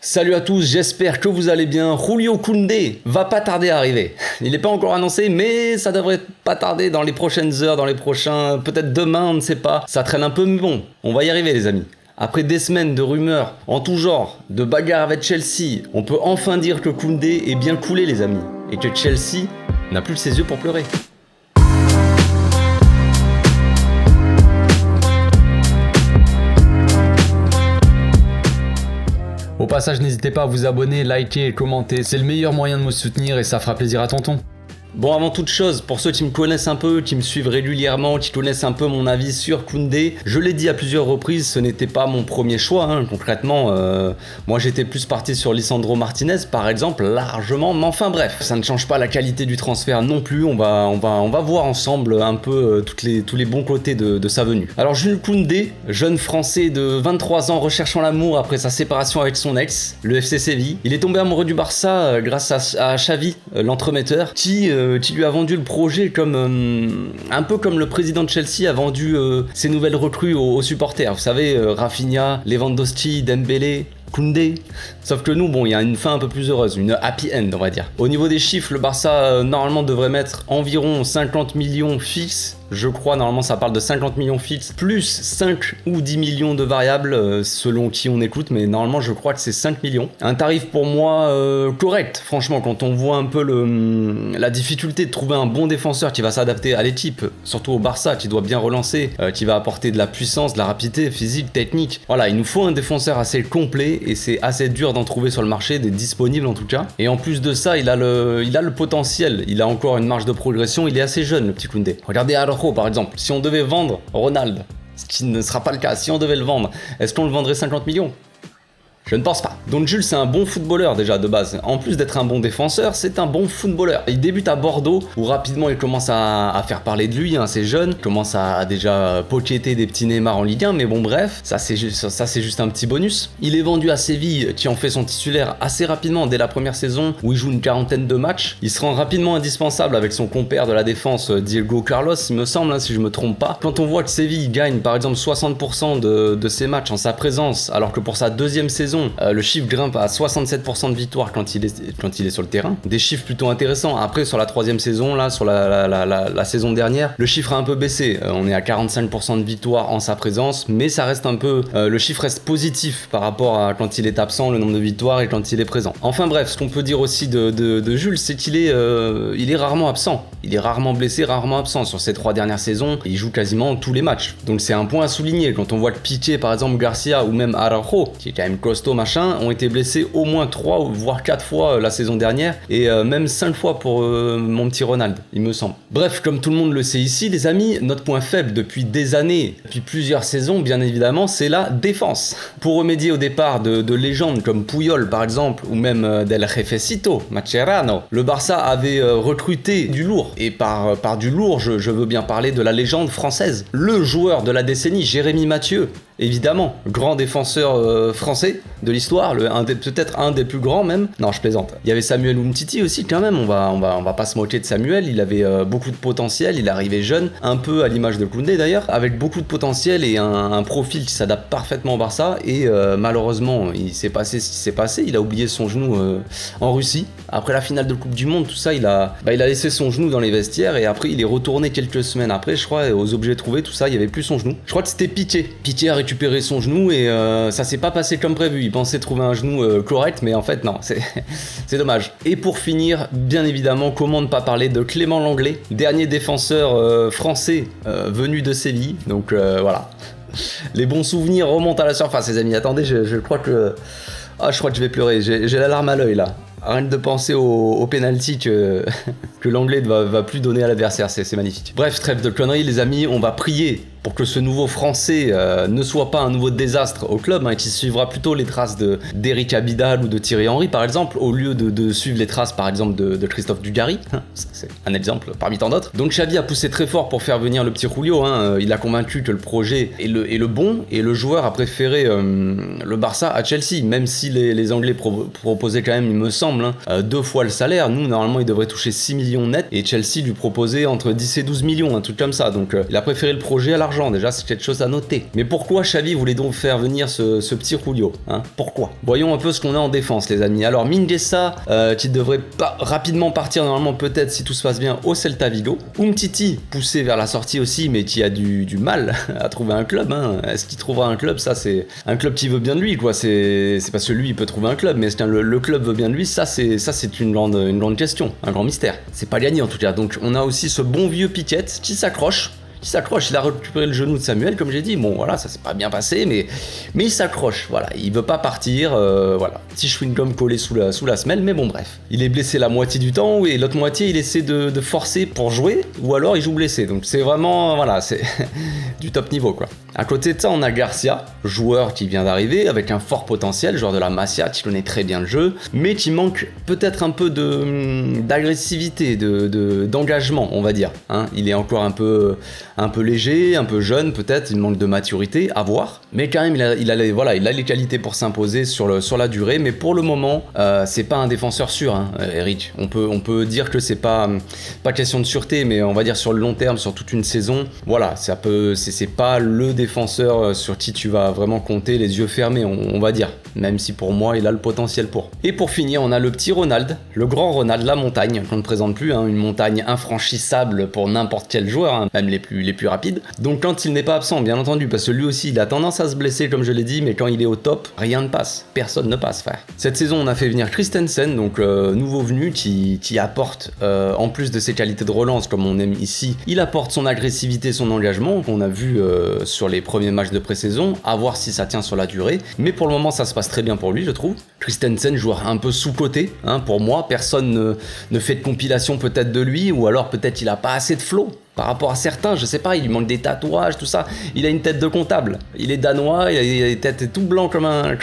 Salut à tous, j'espère que vous allez bien. Julio Koundé va pas tarder à arriver. Il n'est pas encore annoncé, mais ça devrait pas tarder dans les prochaines heures, dans les prochains... Peut-être demain, on ne sait pas. Ça traîne un peu, mais bon, on va y arriver les amis. Après des semaines de rumeurs en tout genre, de bagarres avec Chelsea, on peut enfin dire que Koundé est bien coulé les amis. Et que Chelsea n'a plus ses yeux pour pleurer. Au passage, n'hésitez pas à vous abonner, liker et commenter, c'est le meilleur moyen de me soutenir et ça fera plaisir à tonton. Bon, avant toute chose, pour ceux qui me connaissent un peu, qui me suivent régulièrement, qui connaissent un peu mon avis sur Koundé, je l'ai dit à plusieurs reprises, ce n'était pas mon premier choix, concrètement. Moi j'étais plus parti sur Lisandro Martinez par exemple, largement, mais enfin bref, ça ne change pas la qualité du transfert non plus, on va voir ensemble un peu tous les bons côtés de sa venue. Alors Jules Koundé, jeune français de 23 ans recherchant l'amour après sa séparation avec son ex, le FC Séville, il est tombé amoureux du Barça grâce à Xavi, l'entremetteur, qui lui a vendu le projet comme un peu comme le président de Chelsea a vendu ses nouvelles recrues aux supporters. Vous savez, Rafinha, Lewandowski, Dembélé, Koundé. Sauf que nous, bon, il y a une fin un peu plus heureuse, une happy end, on va dire. Au niveau des chiffres, le Barça, normalement, devrait mettre environ 50 millions fixes. Je crois, normalement, ça parle de 50 millions fixes, plus 5 ou 10 millions de variables, selon qui on écoute, mais normalement, je crois que c'est 5 millions. Un tarif pour moi correct, franchement, quand on voit un peu la difficulté de trouver un bon défenseur qui va s'adapter à l'équipe, surtout au Barça, qui doit bien relancer, qui va apporter de la puissance, de la rapidité physique, technique. Voilà, il nous faut un défenseur assez complet, et c'est assez dur d'en trouver sur le marché, des disponibles en tout cas. Et en plus de ça, il a le potentiel, il a encore une marge de progression, il est assez jeune, le petit Koundé. Regardez Araujo par exemple, si on devait vendre Ronald, ce qui ne sera pas le cas, si on devait le vendre, est-ce qu'on le vendrait 50 millions ? Je ne pense pas. Donc Jules, c'est un bon footballeur déjà de base. En plus d'être un bon défenseur, c'est un bon footballeur. Il débute à Bordeaux, où rapidement il commence à faire parler de lui, c'est jeune. Il commence à déjà pochetter des petits Neymar en Ligue 1, mais bon bref, ça c'est juste un petit bonus. Il est vendu à Séville, qui en fait son titulaire assez rapidement, dès la première saison, où il joue une quarantaine de matchs. Il se rend rapidement indispensable avec son compère de la défense, Diego Carlos, il me semble, si je me trompe pas. Quand on voit que Séville gagne par exemple 60% de ses matchs en sa présence, alors que pour sa deuxième saison, le chiffre grimpe à 67% de victoire quand il est sur le terrain. Des chiffres plutôt intéressants. Après, sur la troisième saison, là, sur la saison dernière, le chiffre a un peu baissé. On est à 45% de victoire en sa présence, mais ça reste un peu... le chiffre reste positif par rapport à quand il est absent, le nombre de victoires, et quand il est présent. Enfin bref, ce qu'on peut dire aussi de Jules, c'est qu'il est rarement absent. Il est rarement blessé, rarement absent. Sur ces 3 dernières saisons, il joue quasiment tous les matchs. Donc c'est un point à souligner. Quand on voit que Piqué, par exemple, Garcia ou même Araujo, qui est quand même costaud, ont été blessés au moins 3 voire 4 fois la saison dernière, et même 5 fois pour mon petit Ronald, il me semble. Bref, comme tout le monde le sait ici les amis, notre point faible depuis des années, depuis plusieurs saisons bien évidemment, c'est la défense. Pour remédier au départ de légendes comme Puyol par exemple, ou même Del Jefecito, Mascherano, le Barça avait recruté du lourd, et par du lourd je veux bien parler de la légende française, le joueur de la décennie, Jérémy Mathieu. Évidemment, grand défenseur français de l'histoire, peut-être un des plus grands même. Non, je plaisante. Il y avait Samuel Umtiti aussi quand même, on va pas se moquer de Samuel, il avait beaucoup de potentiel, il arrivait jeune, un peu à l'image de Koundé d'ailleurs, avec beaucoup de potentiel et un profil qui s'adapte parfaitement au Barça, et malheureusement, il s'est passé ce qui s'est passé, il a oublié son genou en Russie. Après la finale de Coupe du Monde, tout ça, il a laissé son genou dans les vestiaires, et après il est retourné quelques semaines après, je crois, aux objets trouvés, tout ça, il y avait plus son genou. Je crois que c'était Piqué. Piqué a récupéré son genou et ça s'est pas passé comme prévu. Il pensait trouver un genou correct, mais en fait non, c'est dommage. Et pour finir, bien évidemment, comment ne pas parler de Clément Lenglet, dernier défenseur français venu de Séville. Donc voilà, les bons souvenirs remontent à la surface les amis. Attendez, je crois que... je crois que je vais pleurer, j'ai la larme à l'œil là. Rien de penser au penalty que Lenglet va plus donner à l'adversaire, c'est magnifique. Bref, trêve de conneries les amis, on va prier pour que ce nouveau Français ne soit pas un nouveau désastre au club, qui suivra plutôt les traces d'Eric Abidal ou de Thierry Henry par exemple, au lieu de suivre les traces par exemple de Christophe Dugarry. C'est un exemple parmi tant d'autres. Donc Xavi a poussé très fort pour faire venir le petit Julio, il a convaincu que le projet est le bon, et le joueur a préféré le Barça à Chelsea, même si les Anglais proposaient quand même, il me semble, 2 fois le salaire. Nous normalement il devrait toucher 6 millions net, et Chelsea lui proposait entre 10 et 12 millions, un truc comme ça. Donc il a préféré le projet à l'argent. l'argent, déjà c'est quelque chose à noter. Mais pourquoi Xavi voulait donc faire venir ce petit Julio, hein? Pourquoi? Voyons un peu ce qu'on a en défense les amis. Alors Mingueza, qui devrait rapidement partir normalement peut-être si tout se passe bien au Celta Vigo. Umtiti, poussé vers la sortie aussi, mais qui a du mal à trouver un club, hein. Est-ce qu'il trouvera un club? Ça c'est un club qui veut bien de lui, quoi. C'est parce que lui il peut trouver un club, mais est-ce que le club veut bien de lui? Ça c'est une grande question, un grand mystère. C'est pas gagné en tout cas. Donc on a aussi ce bon vieux Piquet qui s'accroche. Il a récupéré le genou de Samuel, comme j'ai dit. Bon, voilà, ça s'est pas bien passé, mais il s'accroche. Voilà, il veut pas partir. Voilà, petit chewing-gum collé sous la semelle, mais bon, bref. Il est blessé la moitié du temps et l'autre moitié, il essaie de forcer pour jouer, ou alors il joue blessé. Donc c'est vraiment, voilà, c'est du top niveau, quoi. À côté de ça, on a Garcia, joueur qui vient d'arriver, avec un fort potentiel, joueur de la Masia, qui connaît très bien le jeu, mais qui manque peut-être un peu d'agressivité, d'engagement, on va dire. Hein, il est encore un peu léger, un peu jeune peut-être, il manque de maturité, à voir. Mais quand même, il a les qualités pour s'imposer sur la durée, mais pour le moment, c'est pas un défenseur sûr, hein, Eric. On peut dire que c'est pas question de sûreté, mais on va dire sur le long terme, sur toute une saison, voilà, c'est pas le défenseur sur qui tu vas vraiment compter les yeux fermés, on va dire. Même si pour moi, il a le potentiel pour. Et pour finir, on a le petit Ronald, le grand Ronald, la montagne, qu'on ne présente plus, hein, une montagne infranchissable pour n'importe quel joueur, hein, même les plus rapides. Donc quand il n'est pas absent, bien entendu, parce que lui aussi, il a tendance à se blesser, comme je l'ai dit, mais quand il est au top, rien ne passe. Personne ne passe, frère. Cette saison, on a fait venir Christensen, donc nouveau venu, qui apporte, en plus de ses qualités de relance, comme on aime ici, il apporte son agressivité, son engagement, qu'on a vu sur les premiers matchs de pré-saison, à voir si ça tient sur la durée. Mais pour le moment, ça se passe très bien pour lui, je trouve. Christensen, joueur un peu sous-coté, hein, pour moi. Personne ne fait de compilation peut-être de lui, ou alors peut-être il a pas assez de flow. Par rapport à certains, je sais pas, il lui manque des tatouages, tout ça. Il a une tête de comptable. Il est danois, il a une tête tout blanc comme un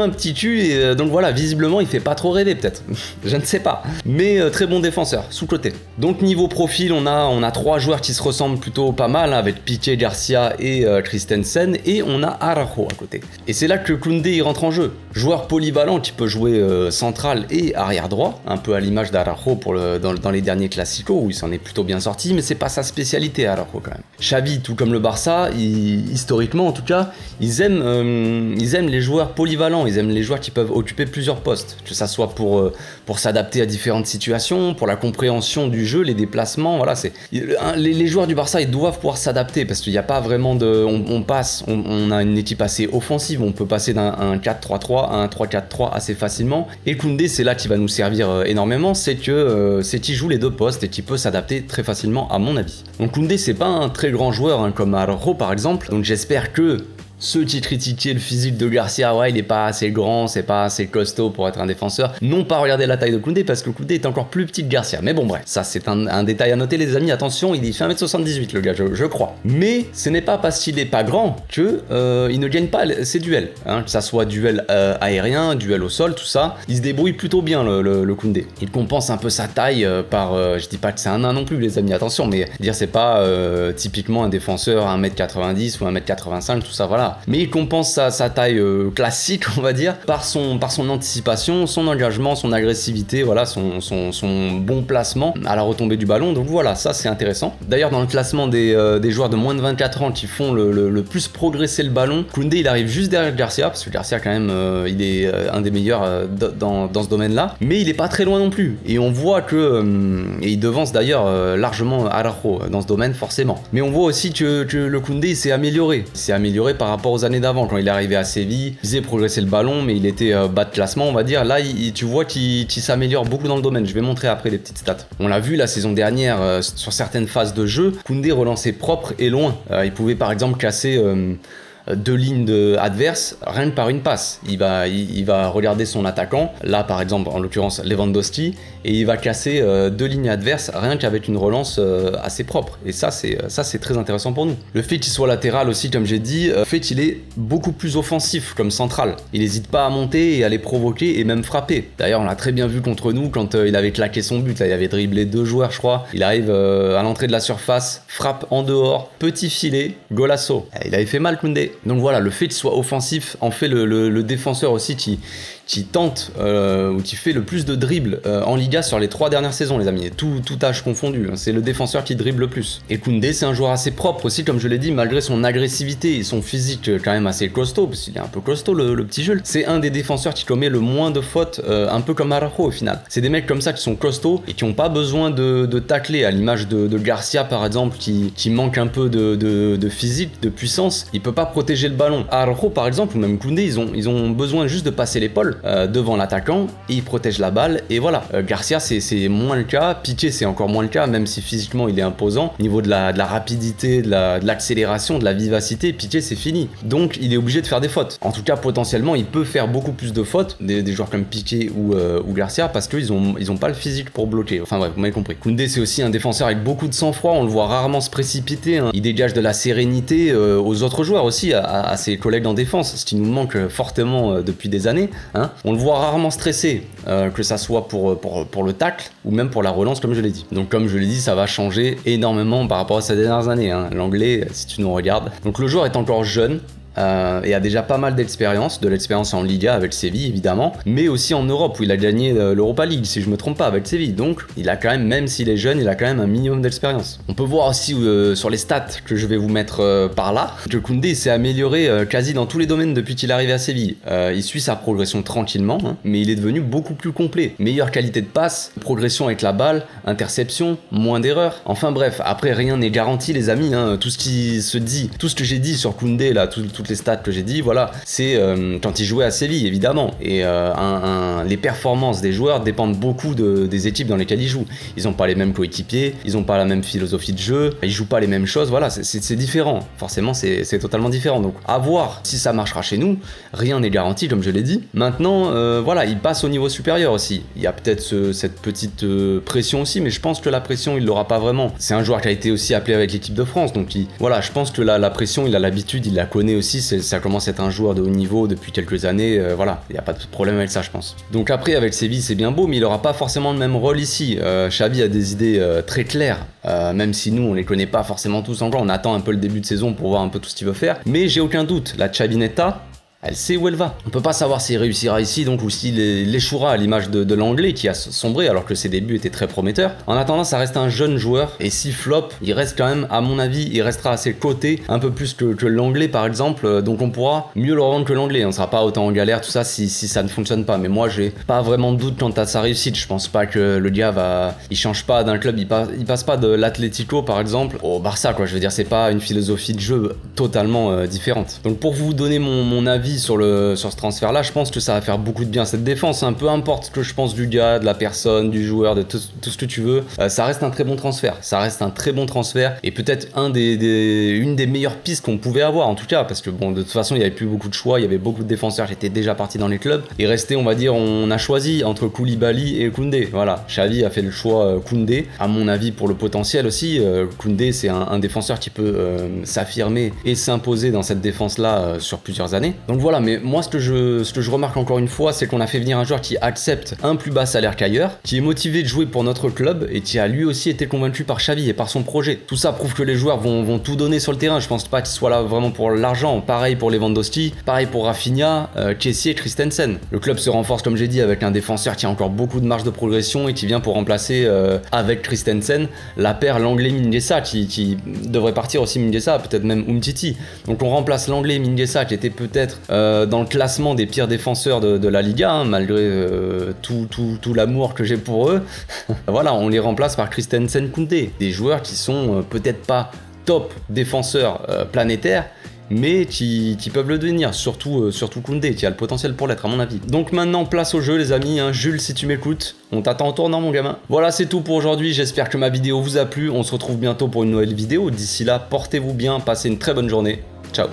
petit cul. Et donc voilà, visiblement, il fait pas trop rêver peut-être. Je ne sais pas. Mais très bon défenseur, sous-côté. Donc niveau profil, on a 3 joueurs qui se ressemblent plutôt pas mal, hein, avec Piqué, Garcia et Christensen. Et on a Araujo à côté. Et c'est là que Koundé il rentre en jeu. Joueur polyvalent qui peut jouer central et arrière droit, un peu à l'image d'Araujo dans les derniers Clasico où il s'en est plutôt bien sorti, mais c'est pas sa spécialité Araujo quand même. Xavi, tout comme le Barça, historiquement en tout cas, ils aiment les joueurs polyvalents, ils aiment les joueurs qui peuvent occuper plusieurs postes, que ça soit pour s'adapter à différentes situations, pour la compréhension du jeu, les déplacements, voilà, les joueurs du Barça ils doivent pouvoir s'adapter parce qu'il n'y a pas vraiment on a une équipe assez offensive, on peut passer d'un 4-3-3 à un 3-4-3 assez facilement, et Koundé c'est là qui va nous servir énormément, c'est qu'il joue les deux postes et qu'il peut s'adapter très facilement à mon avis. Donc Koundé c'est pas un très grand joueur hein, comme Araujo par exemple, donc j'espère que ceux qui critiquaient le physique de Garcia, ouais, il est pas assez grand, c'est pas assez costaud pour être un défenseur, n'ont pas regardé la taille de Koundé parce que Koundé est encore plus petit que Garcia. Mais bon, bref, ça c'est un détail à noter, les amis. Attention, il fait 1m78 le gars, je crois. Mais ce n'est pas parce qu'il est pas grand que il ne gagne pas ses duels. Hein, que ça soit duel aérien, duel au sol, tout ça, il se débrouille plutôt bien le Koundé. Il compense un peu sa taille je dis pas que c'est un nain non plus, les amis, attention, mais dire c'est pas typiquement un défenseur à 1m90 ou 1m85, tout ça, voilà. Mais il compense sa taille classique, on va dire, par son anticipation, son engagement, son agressivité, voilà, son bon placement à la retombée du ballon. Donc voilà, ça c'est intéressant. D'ailleurs, dans le classement des joueurs de moins de 24 ans qui font le plus progresser le ballon, Koundé il arrive juste derrière Garcia, parce que Garcia quand même il est un des meilleurs dans ce domaine-là, mais il est pas très loin non plus. Et on voit que et il devance d'ailleurs largement Araujo dans ce domaine forcément. Mais on voit aussi que le Koundé s'est amélioré. Il s'est amélioré par rapport aux années d'avant, quand il est arrivé à Séville, il faisait progresser le ballon, mais il était bas de classement, on va dire. Là, tu vois qu'il s'améliore beaucoup dans le domaine. Je vais montrer après les petites stats. On l'a vu la saison dernière, sur certaines phases de jeu, Koundé relançait propre et loin. Il pouvait par exemple casser 2 lignes adverses rien que par une passe. Il va regarder son attaquant, là par exemple en l'occurrence Lewandowski, et il va casser 2 lignes adverses rien qu'avec une relance assez propre. Et ça c'est très intéressant pour nous. Le fait qu'il soit latéral aussi, comme j'ai dit, le fait qu'il est beaucoup plus offensif comme central. Il n'hésite pas à monter et à les provoquer et même frapper. D'ailleurs on l'a très bien vu contre nous quand il avait claqué son but, là, il avait dribblé 2 joueurs je crois. Il arrive à l'entrée de la surface, frappe en dehors, petit filet, golasso. Il avait fait mal Koundé. Donc voilà, le fait qu'il soit offensif en fait le défenseur aussi qui tente ou qui fait le plus de dribbles en Liga sur les 3 dernières saisons, les amis, tout âge confondu. C'est le défenseur qui dribble le plus. Et Koundé, c'est un joueur assez propre aussi, comme je l'ai dit, malgré son agressivité et son physique quand même assez costaud, parce qu'il est un peu costaud le petit Jules. C'est un des défenseurs qui commet le moins de fautes, un peu comme Araujo au final. C'est des mecs comme ça qui sont costauds et qui n'ont pas besoin de tacler, à l'image de Garcia par exemple, qui manque un peu de physique, de puissance. Il peut pas protéger le ballon. Araujo par exemple, ou même Koundé, ils ont besoin juste de passer l'épaule devant l'attaquant et il protège la balle et voilà. Garcia c'est moins le cas, Piqué c'est encore moins le cas, même si physiquement il est imposant. Au niveau de la rapidité, de l'accélération, de la vivacité, Piqué c'est fini. Donc il est obligé de faire des fautes. En tout cas potentiellement il peut faire beaucoup plus de fautes, des joueurs comme Piqué ou Garcia, parce qu'ils ont pas le physique pour bloquer. Enfin bref, vous m'avez compris. Koundé c'est aussi un défenseur avec beaucoup de sang-froid, on le voit rarement se précipiter, hein. Il dégage de la sérénité aux autres joueurs aussi, à ses collègues en défense, ce qui nous manque fortement depuis des années, hein. On le voit rarement stressé, que ça soit pour le tacle ou même pour la relance comme je l'ai dit. Donc comme je l'ai dit, ça va changer énormément par rapport à ces dernières années, hein. L'anglais, si tu nous regardes. Donc le joueur est encore jeune, et a déjà pas mal d'expérience, de l'expérience en Liga avec Séville évidemment, mais aussi en Europe où il a gagné l'Europa League si je me trompe pas avec Séville, donc il a quand même s'il est jeune, il a quand même un minimum d'expérience. On peut voir aussi sur les stats que je vais vous mettre par là, que Koundé s'est amélioré quasi dans tous les domaines depuis qu'il est arrivé à Séville. Il suit sa progression tranquillement, hein, mais il est devenu beaucoup plus complet. Meilleure qualité de passe, progression avec la balle, interception, moins d'erreurs, enfin bref, après rien n'est garanti les amis, hein. Tout ce qui se dit, tout ce que j'ai dit sur Koundé là, toutes les stats que j'ai dit, voilà, c'est quand il jouait à Séville évidemment, et les performances des joueurs dépendent beaucoup des équipes dans lesquelles ils jouent. Ils n'ont pas les mêmes coéquipiers, ils n'ont pas la même philosophie de jeu, ils jouent pas les mêmes choses, voilà, c'est différent, forcément c'est totalement différent, donc à voir si ça marchera chez nous, rien n'est garanti comme je l'ai dit. Maintenant voilà, il passe au niveau supérieur aussi, il y a peut-être cette petite pression aussi, mais je pense que la pression il l'aura pas vraiment. C'est un joueur qui a été aussi appelé avec l'équipe de France, donc voilà, je pense que la pression il a l'habitude, il la connaît aussi, ça commence à être un joueur de haut niveau depuis quelques années, voilà, il n'y a pas de problème avec ça je pense. Donc après avec Séville c'est bien beau, mais il n'aura pas forcément le même rôle ici. Xavi a des idées très claires, même si nous on les connaît pas forcément tous encore, on attend un peu le début de saison pour voir un peu tout ce qu'il veut faire, mais j'ai aucun doute, la Xavineta, elle sait où elle va. On peut pas savoir s'il réussira ici, donc, ou s'il échouera à l'image de l'anglais qui a sombré alors que ses débuts étaient très prometteurs. En attendant, ça reste un jeune joueur, et si flop, il reste quand même, à mon avis, il restera à ses côtés, un peu plus que l'anglais par exemple, donc on pourra mieux le revendre que l'anglais. On sera pas autant en galère, tout ça, si ça ne fonctionne pas. Mais moi, j'ai pas vraiment de doute quant à sa réussite. Je pense pas que le gars il change pas d'un club, il passe pas de l'Atlético par exemple au Barça, quoi. Je veux dire, c'est pas une philosophie de jeu totalement différente. Donc pour vous donner mon avis sur ce transfert là, je pense que ça va faire beaucoup de bien cette défense, hein. Peu importe ce que je pense du gars, de la personne, du joueur, de tout ce que tu veux, ça reste un très bon transfert, et peut-être une des meilleures pistes qu'on pouvait avoir en tout cas, parce que bon, de toute façon il n'y avait plus beaucoup de choix, il y avait beaucoup de défenseurs qui étaient déjà partis dans les clubs, et resté, on va dire, on a choisi entre Koulibaly et Koundé. Voilà, Xavi a fait le choix Koundé, à mon avis pour le potentiel aussi. Koundé c'est un défenseur qui peut s'affirmer et s'imposer dans cette défense là sur plusieurs années. Donc voilà, mais moi ce que je remarque encore une fois, c'est qu'on a fait venir un joueur qui accepte un plus bas salaire qu'ailleurs, qui est motivé de jouer pour notre club et qui a lui aussi été convaincu par Xavi et par son projet. Tout ça prouve que les joueurs vont tout donner sur le terrain. Je pense pas qu'ils soient là vraiment pour l'argent. Pareil pour Lewandowski, pareil pour Rafinha, Kessie et Christensen. Le club se renforce comme j'ai dit avec un défenseur qui a encore beaucoup de marge de progression et qui vient pour remplacer avec Christensen la paire l'anglais-Mingueza qui devrait partir aussi, Mingueza, peut-être même Umtiti. Donc on remplace l'anglais Mingueza qui était peut-être dans le classement des pires défenseurs de la Liga, hein, malgré tout l'amour que j'ai pour eux. Voilà, on les remplace par Christensen, Koundé, des joueurs qui sont peut-être pas top défenseurs planétaires, mais qui peuvent le devenir, surtout Koundé, qui a le potentiel pour l'être à mon avis. Donc maintenant, place au jeu les amis, hein. Jules, si tu m'écoutes, on t'attend au tournant mon gamin. Voilà, c'est tout pour aujourd'hui, j'espère que ma vidéo vous a plu, on se retrouve bientôt pour une nouvelle vidéo. D'ici là, portez-vous bien, passez une très bonne journée, ciao.